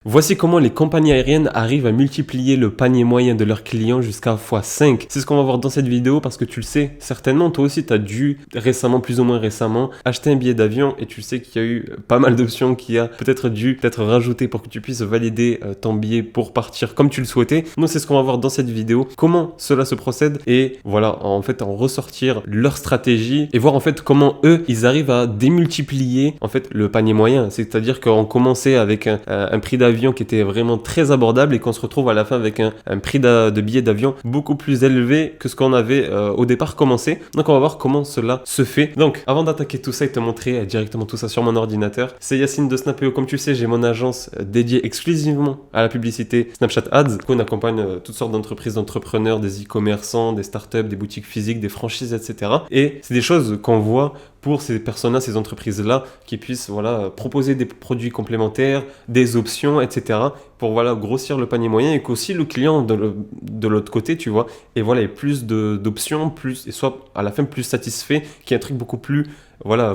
Voici comment les compagnies aériennes arrivent à multiplier le panier moyen de leurs clients jusqu'à x5. C'est ce qu'on va voir dans cette vidéo parce que tu le sais, certainement toi aussi tu as dû récemment, plus ou moins récemment, acheter un billet d'avion et tu sais qu'il y a eu pas mal d'options qui a peut-être dû être rajoutées pour que tu puisses valider ton billet pour partir comme tu le souhaitais. Donc c'est ce qu'on va voir dans cette vidéo, comment cela se procède et voilà, en fait en ressortir leur stratégie et voir en fait comment eux, ils arrivent à démultiplier en fait le panier moyen. C'est-à-dire qu'on commençait avec un prix d'avion qui était vraiment très abordable et qu'on se retrouve à la fin avec un prix de billet d'avion beaucoup plus élevé que ce qu'on avait au départ commencé. Donc on va voir comment cela se fait. Donc avant d'attaquer tout ça et te montrer directement tout ça sur mon ordinateur, c'est Yacine de Snapeo. Comme tu sais, j'ai mon agence dédiée exclusivement à la publicité Snapchat Ads. On accompagne toutes sortes d'entreprises, d'entrepreneurs, des e-commerçants, des startups, des boutiques physiques, des franchises, etc. Et c'est des choses qu'on voit pour ces personnes-là, ces entreprises-là, qui puissent proposer des produits complémentaires, des options, etc. pour grossir le panier moyen et qu'aussi le client de l'autre côté, tu vois, et ait plus d'options, et soit à la fin plus satisfait, qu'il y ait un truc beaucoup plus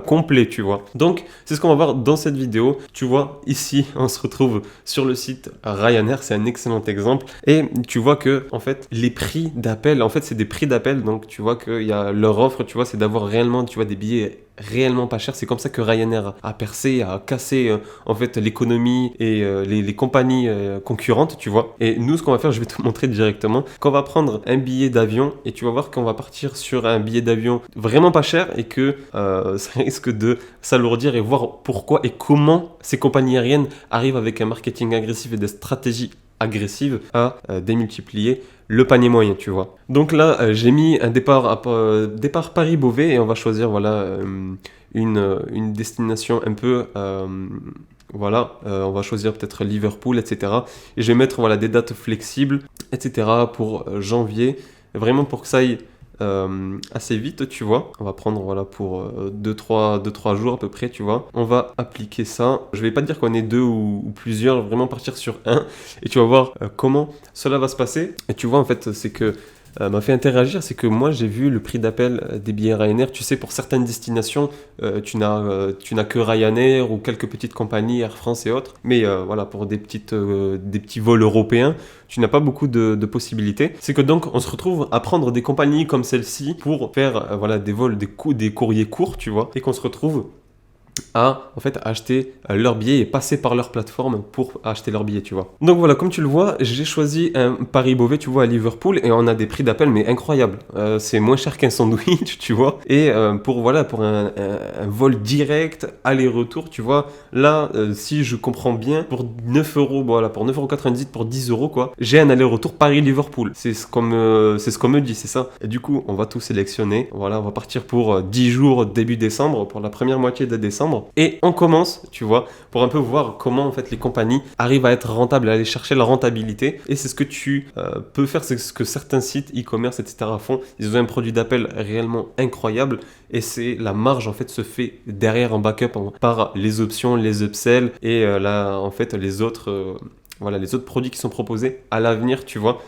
complet, tu vois. Donc, c'est ce qu'on va voir dans cette vidéo. Tu vois, ici, on se retrouve sur le site Ryanair, c'est un excellent exemple. Et tu vois que, en fait, les prix d'appel, en fait, c'est des prix d'appel. Donc, tu vois qu'il y a leur offre, tu vois, c'est d'avoir réellement, tu vois, des billets réellement pas chers. C'est comme ça que Ryanair a percé, a cassé, en fait, l'économie et les compagnies concurrentes, tu vois. Et nous, ce qu'on va faire, je vais te montrer directement, qu'on va prendre un billet d'avion et tu vas voir qu'on va partir sur un billet d'avion vraiment pas cher et que ça risque de s'alourdir et voir pourquoi et comment ces compagnies aériennes arrivent avec un marketing agressif et des stratégies agressives à démultiplier le panier moyen, tu vois. Donc là, j'ai mis un départ Paris-Beauvais et on va choisir une destination un peu... on va choisir peut-être Liverpool, etc. Et je vais mettre des dates flexibles, etc. pour janvier, vraiment pour que ça aille assez vite, tu vois. On va prendre pour 2-3 jours à peu près, tu vois. On va appliquer ça. Je vais pas te dire qu'on est deux ou plusieurs, vraiment partir sur un. Et tu vas voir comment cela va se passer. Et tu vois, en fait, c'est que m'a fait interagir, c'est que moi j'ai vu le prix d'appel des billets Ryanair. Tu sais, pour certaines destinations, tu n'as que Ryanair ou quelques petites compagnies, Air France et autres. Mais pour des petits vols européens, tu n'as pas beaucoup de possibilités. C'est que donc on se retrouve à prendre des compagnies comme celle-ci pour faire des vols, des courriers courts, tu vois, et qu'on se retrouve à acheter leurs billets et passer par leur plateforme pour acheter leurs billets, tu vois. Donc voilà, comme tu le vois, j'ai choisi un Paris-Beauvais, tu vois, à Liverpool et on a des prix d'appel mais incroyables. C'est moins cher qu'un sandwich, tu vois. Et pour un vol direct, aller-retour, tu vois, là, si je comprends bien, pour 9 euros, pour 9,98 €, pour 10 euros, quoi, j'ai un aller-retour Paris-Liverpool. C'est ce qu'on me dit, c'est ça. Et du coup, on va tout sélectionner. Voilà, on va partir pour 10 jours début décembre, pour la première moitié de décembre. Et on commence, tu vois, pour un peu voir comment en fait les compagnies arrivent à être rentables, à aller chercher la rentabilité. Et c'est ce que tu peux faire, c'est ce que certains sites e-commerce, etc. font. Ils ont un produit d'appel réellement incroyable et c'est la marge en fait se fait derrière en backup par les options, les upsells et les autres produits qui sont proposés à l'avenir, tu vois,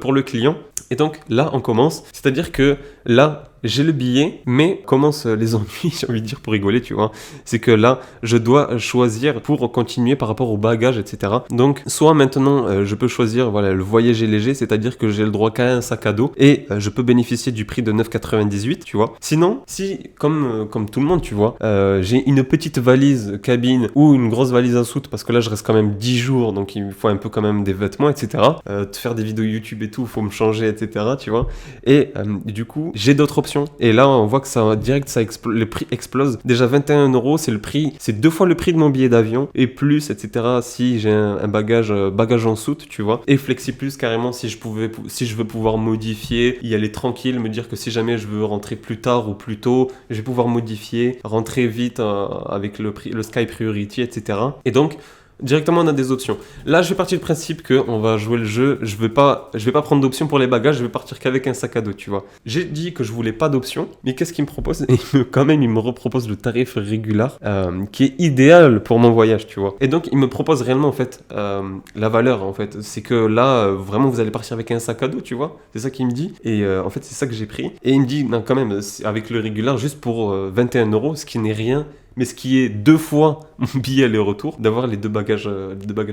pour le client. Et donc là, on commence. C'est-à-dire que là, j'ai le billet, mais commencent les ennuis, j'ai envie de dire, pour rigoler, tu vois. C'est que là, je dois choisir pour continuer par rapport au bagage, etc. Donc, soit maintenant, je peux choisir le voyager léger, c'est-à-dire que j'ai le droit qu'à un sac à dos et je peux bénéficier du prix de 9,98 €, tu vois. Sinon, si, comme tout le monde, tu vois, j'ai une petite valise cabine ou une grosse valise à soute, parce que là, je reste quand même 10 jours, donc il me faut un peu quand même des vêtements, etc. De faire des vidéos YouTube et tout, il faut me changer, etc. Tu vois. Et du coup, j'ai d'autres options. Et là, on voit que ça direct, le prix explose. Déjà 21 €, c'est le prix, c'est 2 fois le prix de mon billet d'avion et plus, etc. Si j'ai un bagage en soute, tu vois. Et Flexi Plus, carrément, si je veux pouvoir modifier, y aller tranquille, me dire que si jamais je veux rentrer plus tard ou plus tôt, je vais pouvoir modifier, rentrer vite avec le Sky Priority, etc. Et donc, directement, on a des options. Là, je vais partir du principe qu'on va jouer le jeu. Je vais pas prendre d'options pour les bagages. Je vais partir qu'avec un sac à dos, tu vois. J'ai dit que je voulais pas d'options, mais qu'est-ce qu'il me propose? Il me repropose le tarif régulier qui est idéal pour mon voyage, tu vois. Et donc, il me propose réellement, en fait, la valeur, en fait. C'est que là, vraiment, vous allez partir avec un sac à dos, tu vois. C'est ça qu'il me dit. Et en fait, c'est ça que j'ai pris. Et il me dit, non, quand même, avec le régulier, juste pour 21 €, ce qui n'est rien. mais ce qui est 2 fois mon billet aller-retour, d'avoir les deux bagages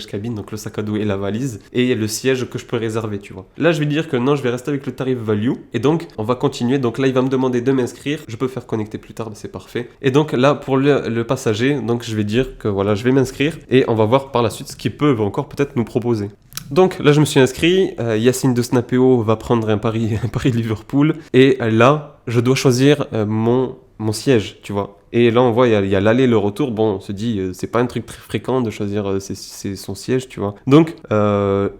cabine, donc le sac à dos et la valise, et le siège que je peux réserver, tu vois. Là, je vais dire que non, je vais rester avec le tarif value, et donc on va continuer. Donc là, il va me demander de m'inscrire, je peux faire connecter plus tard, c'est parfait. Et donc là, pour le passager, donc je vais dire que voilà, je vais m'inscrire, et on va voir par la suite ce qu'ils peuvent encore peut-être nous proposer. Donc là, je me suis inscrit, Yacine de Snapéo va prendre un pari Liverpool, et là, je dois choisir mon siège, tu vois. Et là, on voit, il y a l'aller, le retour. Bon, on se dit, c'est pas un truc très fréquent de choisir son siège, tu vois. Donc,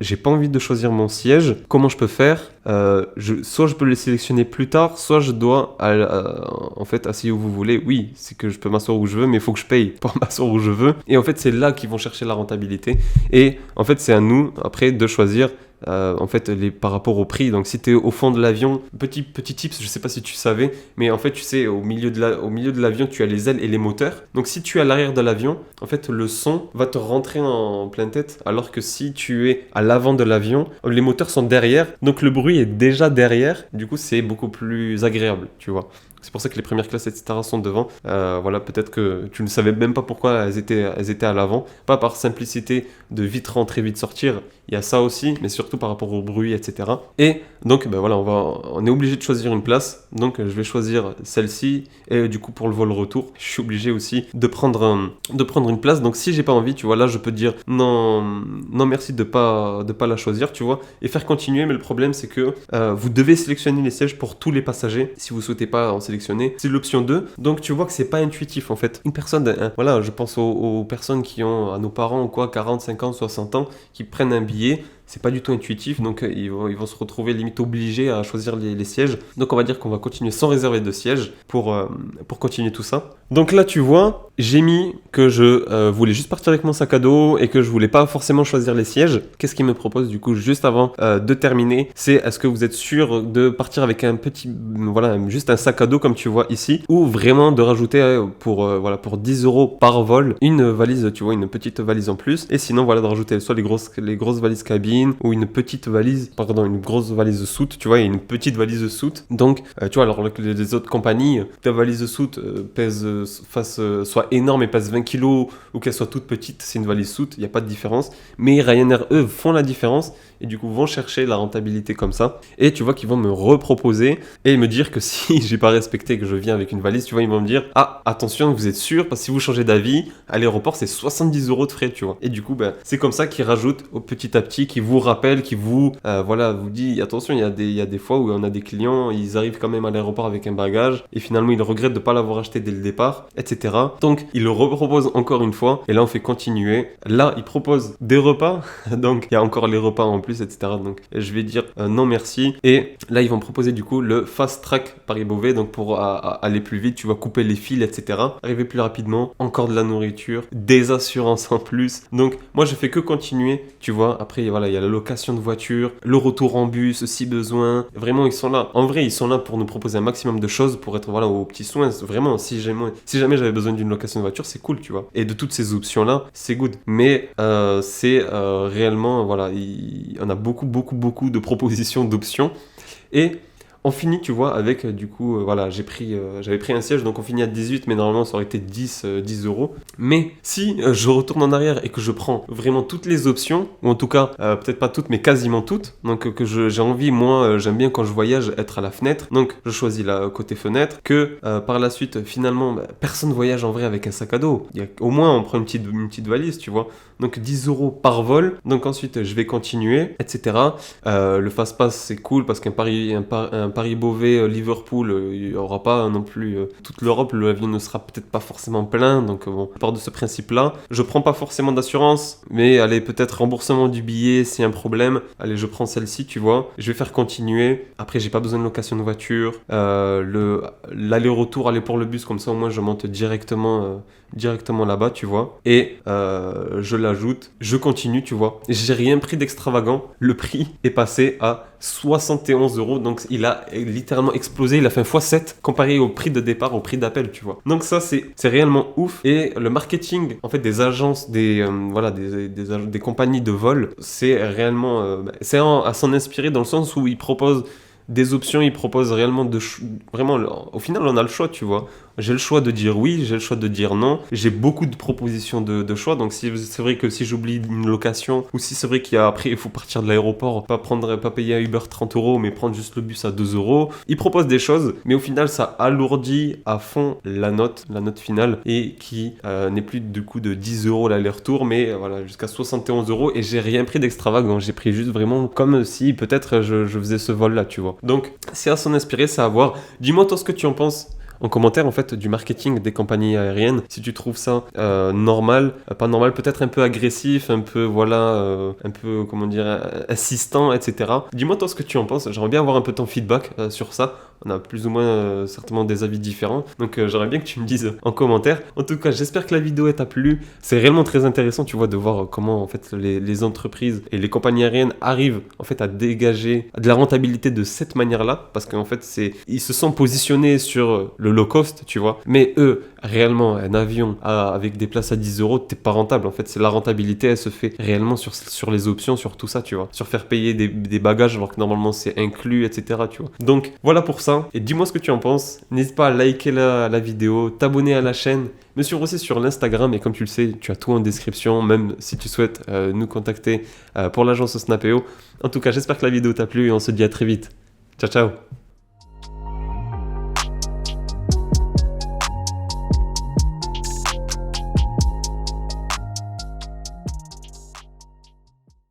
j'ai pas envie de choisir mon siège. Comment je peux faire soit je peux le sélectionner plus tard, soit je dois, en fait, asseyez où vous voulez. Oui, c'est que je peux m'asseoir où je veux, mais il faut que je paye pour m'asseoir où je veux. Et en fait, c'est là qu'ils vont chercher la rentabilité. Et en fait, c'est à nous, après, de choisir en fait par rapport au prix. Donc si tu es au fond de l'avion, petit tips, je sais pas si tu savais, mais en fait tu sais au milieu de l'avion tu as les ailes et les moteurs. Donc si tu es à l'arrière de l'avion, en fait le son va te rentrer en pleine tête, alors que si tu es à l'avant de l'avion, les moteurs sont derrière, donc le bruit est déjà derrière, du coup c'est beaucoup plus agréable, tu vois. C'est pour ça que les premières classes, etc. sont devant. Voilà, peut-être que tu ne savais même pas pourquoi elles étaient à l'avant. Pas par simplicité de vite rentrer, vite sortir. Il y a ça aussi, mais surtout par rapport au bruit, etc. Et donc, ben voilà, on est obligé de choisir une place. Donc, je vais choisir celle-ci. Et du coup, pour le vol retour, je suis obligé aussi de prendre une place. Donc, si j'ai pas envie, tu vois, là, je peux dire non, merci de pas la choisir, tu vois, et faire continuer. Mais le problème, c'est que vous devez sélectionner les sièges pour tous les passagers. Si vous souhaitez pas en sélectionner, c'est l'option 2. Donc, tu vois que c'est pas intuitif en fait. Une personne, voilà, je pense aux personnes qui ont, à nos parents ou quoi, 40, 50, 60 ans, qui prennent un billet. C'est pas du tout intuitif, donc ils vont se retrouver limite obligés à choisir les sièges. Donc on va dire qu'on va continuer sans réserver de siège pour continuer tout ça. Donc là tu vois, j'ai mis que je voulais juste partir avec mon sac à dos et que je voulais pas forcément choisir les sièges. Qu'est-ce qu'il me propose du coup juste avant de terminer? C'est est-ce que vous êtes sûr de partir avec un petit, voilà, juste un sac à dos comme tu vois ici, ou vraiment de rajouter pour 10 € par vol une valise, tu vois, une petite valise en plus. Et sinon voilà, de rajouter soit les grosses valises cabine ou une grosse valise soute, tu vois, et une petite valise soute. Donc, tu vois, alors que les autres compagnies, ta valise soute soit énorme et pèse 20 kilos ou qu'elle soit toute petite, c'est une valise soute, il n'y a pas de différence. Mais Ryanair, eux, font la différence et du coup vont chercher la rentabilité comme ça. Et tu vois qu'ils vont me reproposer et me dire que si j'ai pas respecté et que je viens avec une valise, tu vois, ils vont me dire ah, attention, vous êtes sûr, parce que si vous changez d'avis, à l'aéroport, c'est 70 € de frais, tu vois. Et du coup, c'est comme ça qu'ils rajoutent au petit à petit, qui vous rappelle, qui vous vous dit attention, il y a des fois où on a des clients, ils arrivent quand même à l'aéroport avec un bagage et finalement ils regrettent de ne pas l'avoir acheté dès le départ, etc. Donc ils le reproposent encore une fois et là on fait continuer. Là ils proposent des repas, donc il y a encore les repas en plus, etc. Donc je vais dire non merci. Et là ils vont proposer du coup le fast track Paris-Beauvais, donc pour aller plus vite, tu vas couper les fils, etc. Arriver plus rapidement, encore de la nourriture, des assurances en plus. Donc moi je fais que continuer, tu vois. Après voilà, il y a la location de voiture, le retour en bus si besoin. Vraiment, ils sont là. En vrai, ils sont là pour nous proposer un maximum de choses pour être voilà aux petits soins. Vraiment, si jamais j'avais besoin d'une location de voiture, c'est cool, tu vois. Et de toutes ces options-là, c'est good. Mais c'est réellement, voilà, on a beaucoup de propositions, d'options. Et on finit, tu vois, avec du coup, voilà, j'avais pris un siège, donc on finit à 18, mais normalement ça aurait été 10 €. Mais si je retourne en arrière et que je prends vraiment toutes les options, ou en tout cas, peut-être pas toutes, mais quasiment toutes, donc que j'ai envie, moi, j'aime bien quand je voyage être à la fenêtre, donc je choisis la côté fenêtre, que par la suite, finalement, personne voyage en vrai avec un sac à dos. Au moins, on prend une petite valise, tu vois. Donc 10 € par vol, donc ensuite je vais continuer, etc. Le fast-pass c'est cool parce qu'un Paris-Beauvais, Liverpool, il n'y aura pas non plus toute l'Europe, l'avion ne sera peut-être pas forcément plein, donc bon, à part de ce principe-là. Je prends pas forcément d'assurance, mais allez, peut-être remboursement du billet s'il y a un problème. Allez, je prends celle-ci, tu vois. Je vais faire continuer. Après, j'ai pas besoin de location de voiture. L'aller-retour, aller pour le bus, comme ça au moins je monte directement là-bas, tu vois. Et je l'ajoute, je continue, tu vois. J'ai rien pris d'extravagant. Le prix est passé à 71 €, donc il a littéralement explosé, il a fait un x7 comparé au prix de départ, au prix d'appel, tu vois. Donc ça c'est réellement ouf. Et le marketing en fait des agences, des compagnies de vol, c'est réellement c'est à s'en inspirer dans le sens où ils proposent des options, ils proposent réellement vraiment, au final on a le choix, tu vois. j'ai le choix de dire oui, j'ai le choix de dire non. J'ai beaucoup de propositions de choix. Donc si c'est vrai que si j'oublie une location, ou si c'est vrai qu'après il faut partir de l'aéroport, pas payer à Uber 30 euros, mais prendre juste le bus à 2 euros. Ils proposent des choses, mais au final ça alourdit à fond la note finale, et qui n'est plus du coup de 10 euros l'aller-retour, mais voilà, jusqu'à 71 euros. Et j'ai rien pris d'extravagant, j'ai pris juste vraiment comme si peut-être je faisais ce vol là, tu vois. Donc c'est à s'en inspirer, c'est à voir. Dis-moi toi ce que tu en penses en commentaire en fait du marketing des compagnies aériennes, si tu trouves ça normal, pas normal, peut-être un peu agressif, un peu voilà, un peu comment dire, insistant, etc. Dis-moi toi ce que tu en penses, j'aimerais bien avoir un peu ton feedback sur ça. On a plus ou moins certainement des avis différents, donc j'aimerais bien que tu me dises en commentaire. En tout cas, j'espère que la vidéo t'a plu. C'est réellement très intéressant, tu vois, de voir comment en fait les entreprises et les compagnies aériennes arrivent en fait à dégager de la rentabilité de cette manière-là, parce qu'en fait ils se sont positionnés sur le low cost, tu vois. Mais eux, réellement, un avion avec des places à 10 euros, t'es pas rentable. En fait, c'est la rentabilité, elle se fait réellement sur les options, sur tout ça, tu vois. Sur faire payer des bagages alors que normalement c'est inclus, etc. Tu vois. Donc voilà pour ça. Et dis-moi ce que tu en penses. N'hésite pas à liker la vidéo, t'abonner à la chaîne, me suivre aussi sur l'Instagram. Et comme tu le sais, tu as tout en description, même si tu souhaites nous contacter pour l'agence Snapeo. En tout cas, j'espère que la vidéo t'a plu et on se dit à très vite. Ciao, ciao.